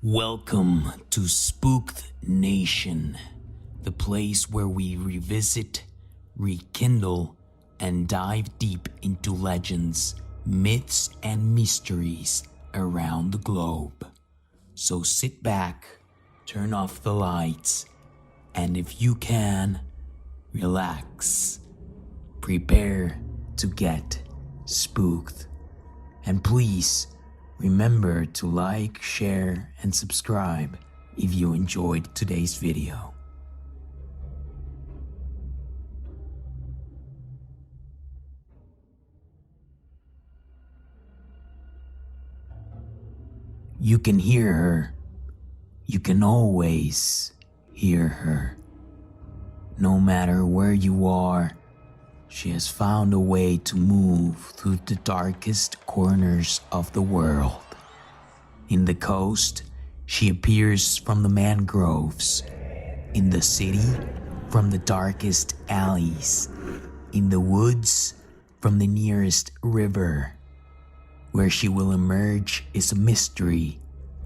Welcome to Spooked Nation, the place where we revisit, rekindle, and dive deep into legends, myths, and mysteries around the globe. So sit back, turn off the lights, and if you can, relax. Prepare to get spooked. And please, remember to like, share, and subscribe if you enjoyed today's video. You can hear her. You can always hear her. No matter where you are, she has found a way to move through the darkest corners of the world. In the coast, she appears from the mangroves. In the city, from the darkest alleys. In the woods, from the nearest river. Where she will emerge is a mystery,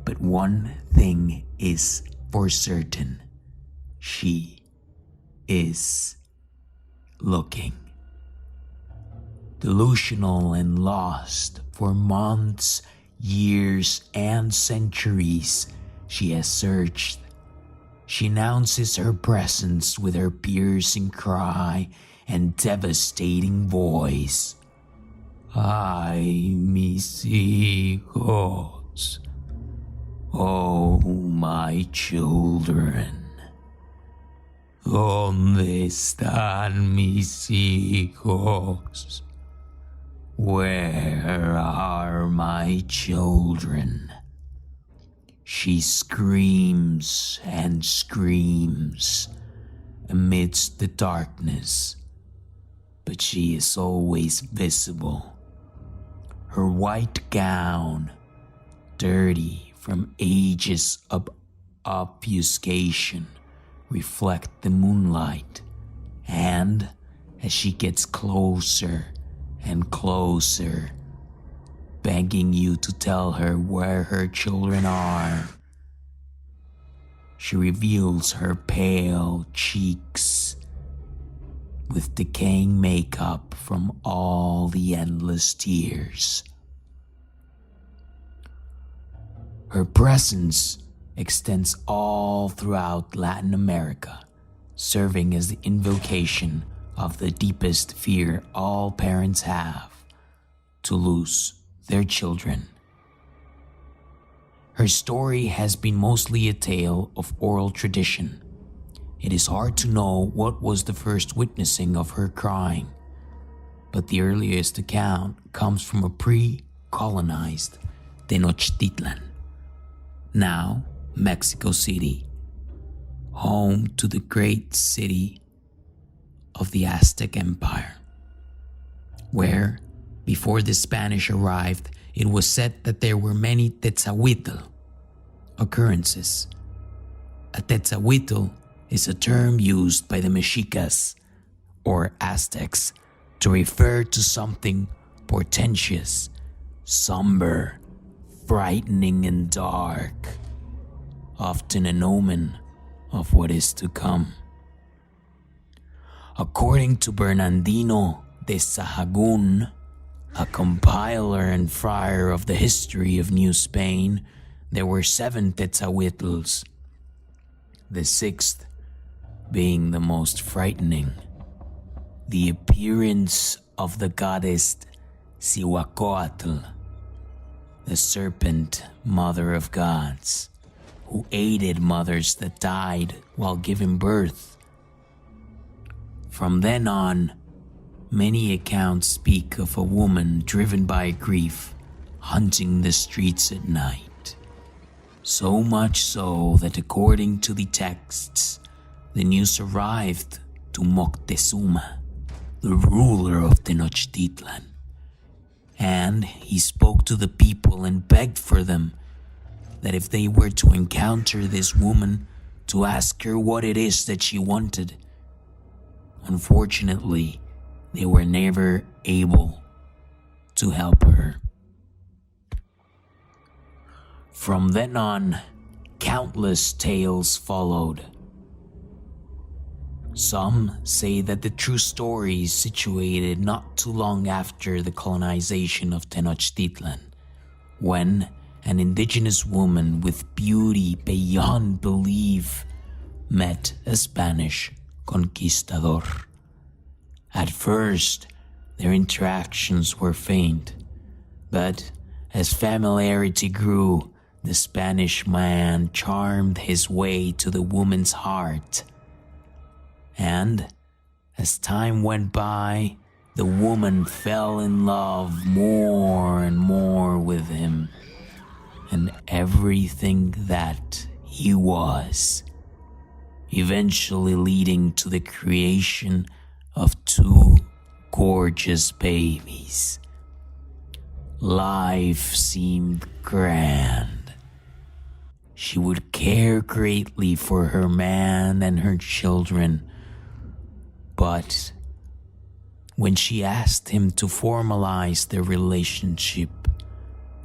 but one thing is for certain. She is looking. Delusional and lost for months, years, and centuries, she has searched. She announces her presence with her piercing cry and devastating voice. Ay, mis hijos. Oh, my children. ¿Dónde están mis hijos? Where are my children? She screams and screams amidst the darkness, but she is always visible. Her white gown, dirty from ages of obfuscation, reflect the moonlight, and as she gets closer and closer, begging you to tell her where her children are, she reveals her pale cheeks with decaying makeup from all the endless tears. Her presence extends all throughout Latin America, serving as the invocation of the deepest fear all parents have, to lose their children. Her story has been mostly a tale of oral tradition. It is hard to know what was the first witnessing of her crying, but the earliest account comes from a pre-colonized Tenochtitlan, now Mexico City, home to the great city of the Aztec Empire, where, before the Spanish arrived, it was said that there were many Tetzahuitl occurrences. A Tetzahuitl is a term used by the Mexicas, or Aztecs, to refer to something portentous, somber, frightening, and dark, often an omen of what is to come. According to Bernardino de Sahagún, a compiler and friar of the history of New Spain, there were 7 Tetzahuitls, the 6th being the most frightening. The appearance of the goddess Cihuacoatl, the serpent mother of gods, who aided mothers that died while giving birth. From then on, many accounts speak of a woman driven by grief, hunting the streets at night. So much so that according to the texts, the news arrived to Moctezuma, the ruler of Tenochtitlan, and he spoke to the people and begged for them that if they were to encounter this woman, to ask her what it is that she wanted. Unfortunately, they were never able to help her. From then on, Countless tales followed. Some say that the true story is situated not too long after the colonization of Tenochtitlan, when an indigenous woman with beauty beyond belief met a Spanish conquistador. At first, their interactions were faint, but as familiarity grew, the Spanish man charmed his way to the woman's heart. And as time went by, the woman fell in love more and more with him and everything that he was, eventually leading to the creation of 2 gorgeous babies. Life seemed grand. She would care greatly for her man and her children, but when she asked him to formalize their relationship,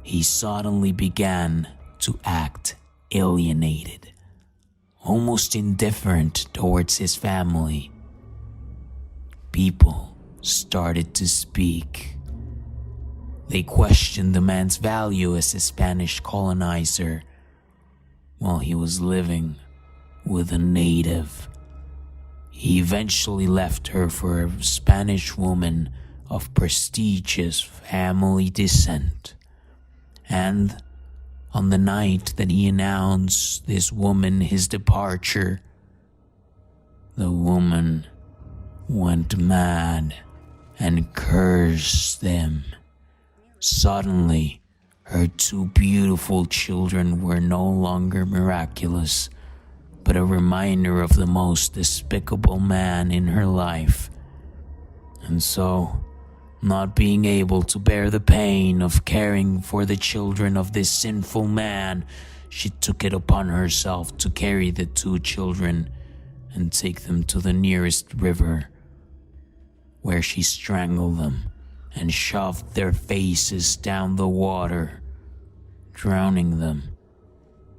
he suddenly began to act alienated, almost indifferent towards his family. People started to speak. They questioned the man's value as a Spanish colonizer while he was living with a native. He eventually left her for a Spanish woman of prestigious family descent. And on the night that he announced this woman his departure, the woman went mad and cursed them. Suddenly, her 2 beautiful children were no longer miraculous, but a reminder of the most despicable man in her life. And so, not being able to bear the pain of caring for the children of this sinful man, she took it upon herself to carry the 2 children and take them to the nearest river, where she strangled them and shoved their faces down the water, drowning them,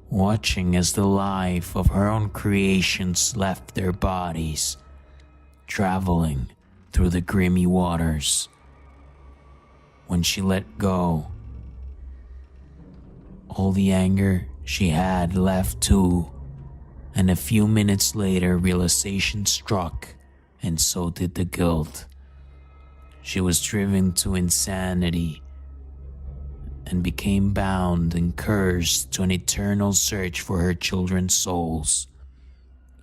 watching as the life of her own creations left their bodies, traveling through the grimy waters. When she let go, all the anger she had left too, and a few minutes later realization struck, and so did the guilt. She was driven to insanity and became bound and cursed to an eternal search for her children's souls,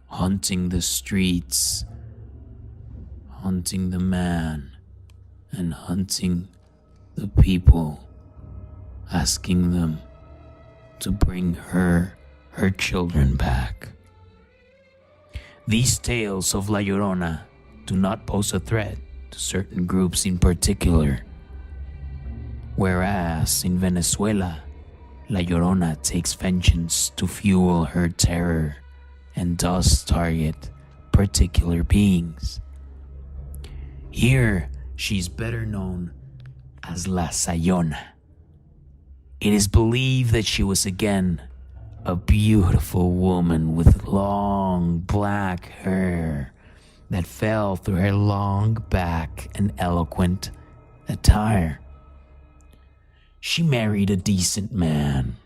hunting the streets, hunting the man, and hunting the people, asking them to bring her children back. These tales of La Llorona do not pose a threat to certain groups in particular, whereas in Venezuela, La Llorona takes vengeance to fuel her terror and does target particular beings. Here, she's better known as La Sayona. It is believed that she was again a beautiful woman with long black hair that fell through her long back and eloquent attire. She married a decent man.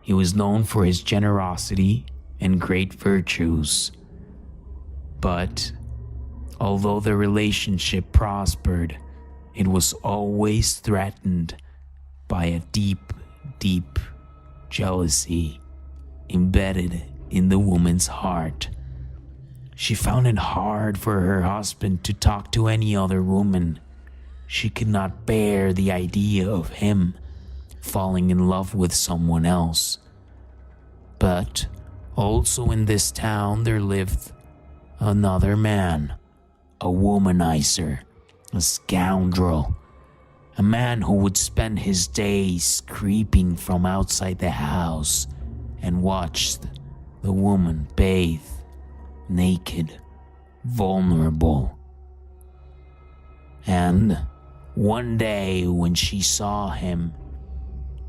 He was known for his generosity and great virtues. But although the relationship prospered, it was always threatened by a deep, deep jealousy embedded in the woman's heart. She found it hard for her husband to talk to any other woman. She could not bear the idea of him falling in love with someone else. But also in this town there lived another man, a womanizer, a scoundrel, a man who would spend his days creeping from outside the house and watched the woman bathe, naked, vulnerable. And one day when she saw him,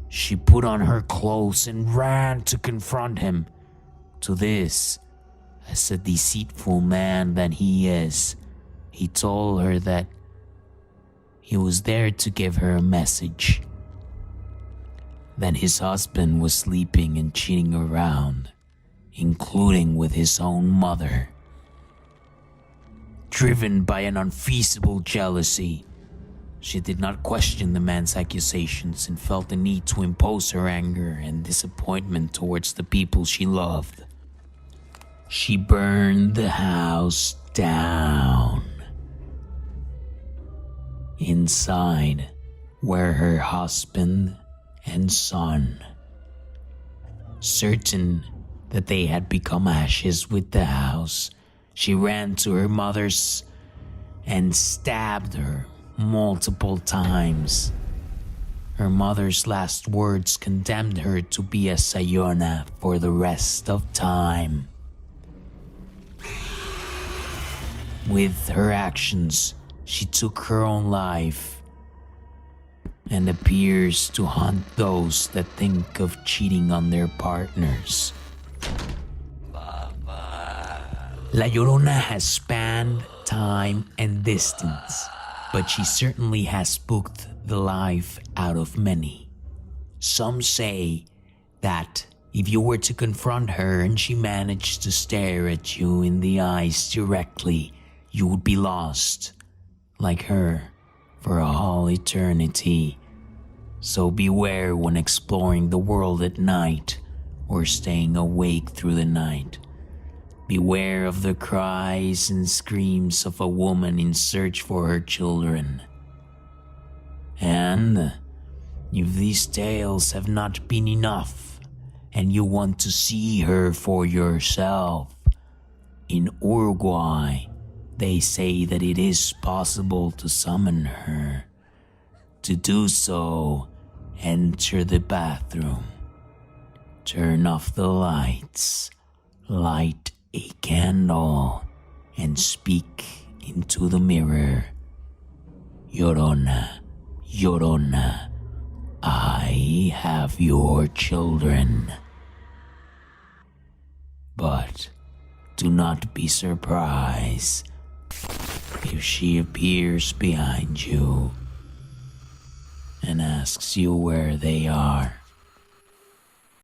She put on her clothes and ran to confront him. To this, as a deceitful man that he is, he told her that he was there to give her a message. That his husband was sleeping and cheating around, including with his own mother. Driven by an unfeasible jealousy, she did not question the man's accusations and felt the need to impose her anger and disappointment towards the people she loved. She burned the house down. Inside were her husband and son. Certain that they had become ashes with the house, she ran to her mother's and stabbed her multiple times. Her mother's last words condemned her to be a Llorona for the rest of time. With her actions, she took her own life and appears to hunt those that think of cheating on their partners. La Llorona has spanned time and distance, but she certainly has spooked the life out of many. Some say that if you were to confront her and she managed to stare at you in the eyes directly, you would be lost, like her, for a whole eternity. So beware when exploring the world at night or staying awake through the night. Beware of the cries and screams of a woman in search for her children. And if these tales have not been enough, and you want to see her for yourself, in Uruguay, they say that it is possible to summon her. To do so, enter the bathroom, turn off the lights, light a candle, and speak into the mirror. Llorona, Llorona, I have your children. But do not be surprised if she appears behind you and asks you where they are.